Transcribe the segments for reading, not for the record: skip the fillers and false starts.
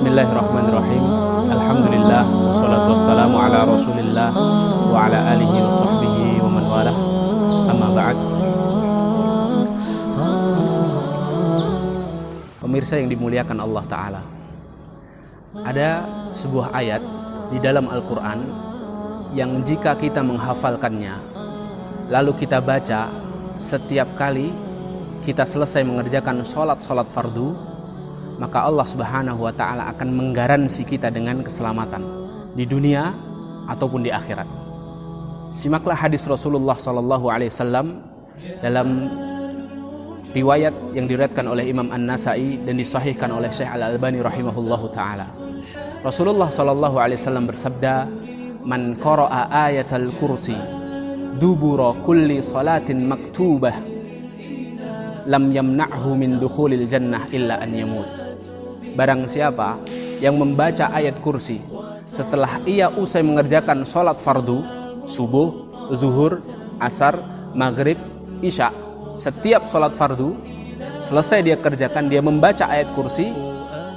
Bismillahirrahmanirrahim. Alhamdulillah wassalatu wassalamu ala Rasulillah wa ala alihi wa sahbihi wa man walah. Amma ba'd. Pemirsa yang dimuliakan Allah Ta'ala, ada sebuah ayat di dalam Al-Quran yang jika kita menghafalkannya lalu kita baca setiap kali kita selesai mengerjakan sholat fardu, maka Allah Subhanahu wa Ta'ala akan menggaransi kita dengan keselamatan di dunia ataupun di akhirat. Simaklah hadis Rasulullah sallallahu alaihi wasallam dalam riwayat yang diriwayatkan oleh Imam An-Nasa'i dan disahihkan oleh Syekh Al-Albani rahimahullahu taala. Rasulullah sallallahu alaihi wasallam bersabda, "Man qara'a ayatal kursi dubura kulli salatin maktubah lam yamna'hu min dukhulil jannah illa an yamut." Barang siapa yang membaca ayat kursi setelah ia usai mengerjakan sholat fardu, subuh, zuhur, asar, maghrib, isya, setiap sholat fardu selesai dia kerjakan, dia membaca ayat kursi,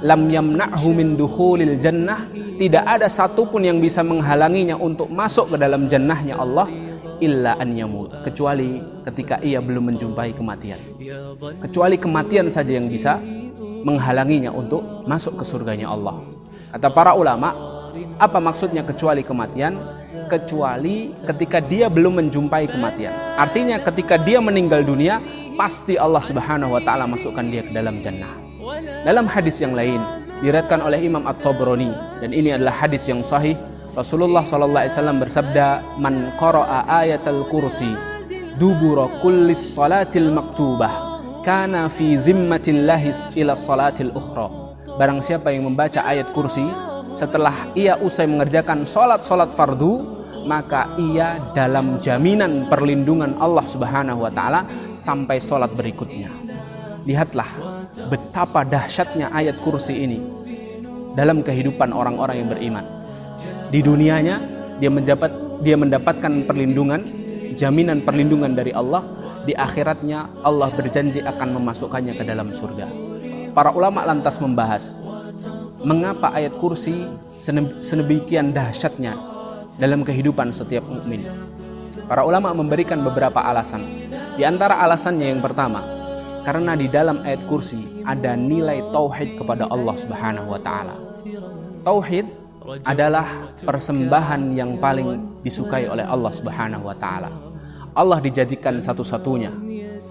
lam yamna'hu min dukhulil jannah, tidak ada satupun yang bisa menghalanginya untuk masuk ke dalam jannahnya Allah, illa an yamut, kecuali ketika ia belum menjumpai kematian. Kecuali kematian saja yang bisa menghalanginya untuk masuk ke surganya Allah. Kata para ulama, apa maksudnya kecuali kematian? Kecuali ketika dia belum menjumpai kematian. Artinya ketika dia meninggal dunia, pasti Allah Subhanahu wa Ta'ala masukkan dia ke dalam jannah. Dalam hadis yang lain diriwayatkan oleh Imam At-Tabrani, dan ini adalah hadis yang sahih, Rasulullah sallallahu alaihi wasallam bersabda, "Man qara'a ayatal kursi dubura kullis salatil maktubah kana fi zimmatillahi ila salatil ukhra." Barang siapa yang membaca ayat kursi setelah ia usai mengerjakan sholat fardu, maka ia dalam jaminan perlindungan Allah Subhanahu wa Ta'ala sampai sholat berikutnya. Lihatlah betapa dahsyatnya ayat kursi ini dalam kehidupan orang-orang yang beriman. Di dunianya dia mendapatkan perlindungan, jaminan perlindungan dari Allah. Di akhiratnya Allah berjanji akan memasukkannya ke dalam surga. Para ulama lantas membahas mengapa ayat kursi sedemikian dahsyatnya dalam kehidupan setiap mukmin. Para ulama memberikan beberapa alasan. Di antara alasannya yang pertama, karena di dalam ayat kursi ada nilai tauhid kepada Allah Subhanahu wa Ta'ala. Tauhid adalah persembahan yang paling disukai oleh Allah Subhanahu wa Ta'ala. Allah dijadikan satu-satunya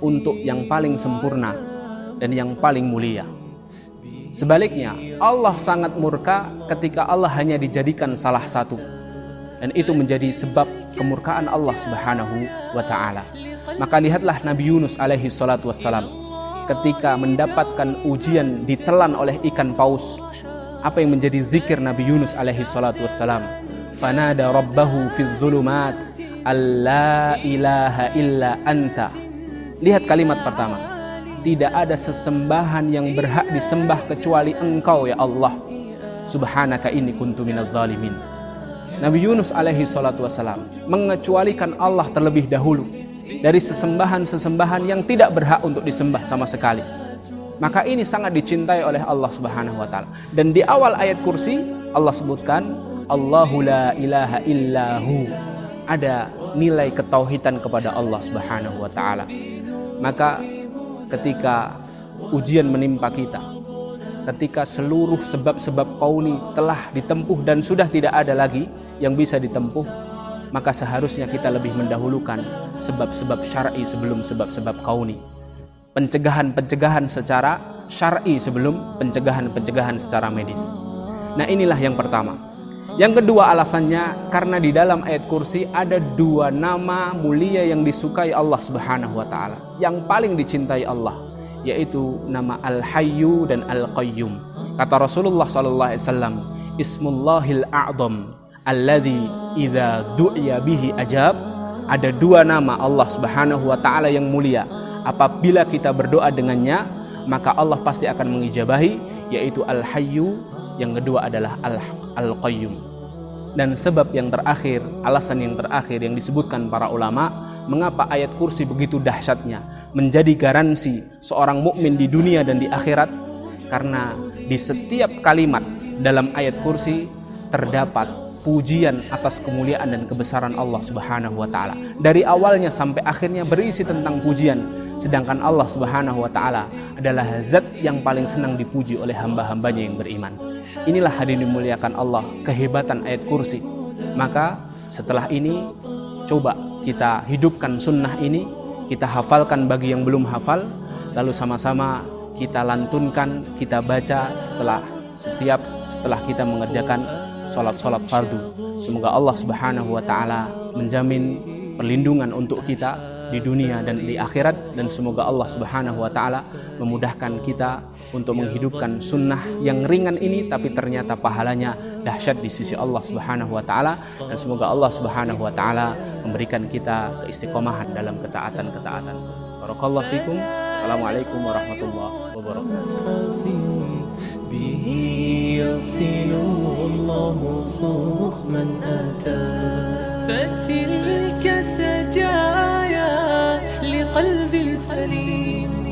untuk yang paling sempurna dan yang paling mulia. Sebaliknya, Allah sangat murka ketika Allah hanya dijadikan salah satu, dan itu menjadi sebab kemurkaan Allah Subhanahu wa Ta'ala. Maka lihatlah Nabi Yunus alaihi salatu wassalam ketika mendapatkan ujian ditelan oleh ikan paus. Apa yang menjadi zikir Nabi Yunus alaihi salatu wassalam? Fanada rabbahu fi dhulumat alla ilaha illa anta. Lihat kalimat pertama, tidak ada sesembahan yang berhak disembah kecuali Engkau ya Allah, subhanaka inni kuntu minadz zalimin. Nabi Yunus alaihi salatu wassalam mengecualikan Allah terlebih dahulu dari sesembahan-sesembahan yang tidak berhak untuk disembah sama sekali. Maka ini sangat dicintai oleh Allah Subhanahu wa Ta'ala. Dan di awal ayat kursi Allah sebutkan Allahu la ilaha illahu. Ada nilai ketauhidan kepada Allah Subhanahu wa Ta'ala. Maka ketika ujian menimpa kita, ketika seluruh sebab-sebab kauni telah ditempuh dan sudah tidak ada lagi yang bisa ditempuh, maka seharusnya kita lebih mendahulukan sebab-sebab syar'i sebelum sebab-sebab kauni. Pencegahan-pencegahan secara syar'i sebelum pencegahan-pencegahan secara medis. Nah, inilah yang pertama. Yang kedua alasannya, karena di dalam ayat kursi ada dua nama mulia yang disukai Allah Subhanahu wa Ta'ala, yang paling dicintai Allah, yaitu nama Al-Hayyu dan Al-Qayyum. Kata Rasulullah sallallahu alaihi wasallam, Ismullahil a'zam alladzi idza du'iya bihi ajab. Ada dua nama Allah Subhanahu wa Ta'ala yang mulia. Apabila kita berdoa dengannya, maka Allah pasti akan mengijabahi, yaitu Al-Hayyu, yang kedua adalah Al-Qayyum. Dan sebab yang terakhir, alasan yang terakhir yang disebutkan para ulama, mengapa ayat kursi begitu dahsyatnya, menjadi garansi seorang mukmin di dunia dan di akhirat, karena di setiap kalimat dalam ayat kursi terdapat pujian atas kemuliaan dan kebesaran Allah Subhanahu wa taala. Dari awalnya sampai akhirnya berisi tentang pujian, sedangkan Allah Subhanahu wa taala adalah zat yang paling senang dipuji oleh hamba-hambanya yang beriman. Inilah hadirin dimuliakan Allah, kehebatan ayat kursi. Maka setelah ini coba kita hidupkan sunnah ini, kita hafalkan bagi yang belum hafal, lalu sama-sama kita lantunkan, kita baca setelah kita mengerjakan sholat fardu. Semoga Allah Subhanahu wa taala menjamin perlindungan untuk kita di dunia dan di akhirat, dan semoga Allah Subhanahu wa taala memudahkan kita untuk menghidupkan sunnah yang ringan ini tapi ternyata pahalanya dahsyat di sisi Allah Subhanahu wa taala, dan semoga Allah Subhanahu wa taala memberikan kita keistiqomahan dalam ketaatan-ketaatan. Barakallahu fikum. Assalamualaikum warahmatullahi wabarakatuh. به يصل الله صوف من أتى فتلك سجايا لقلب سليم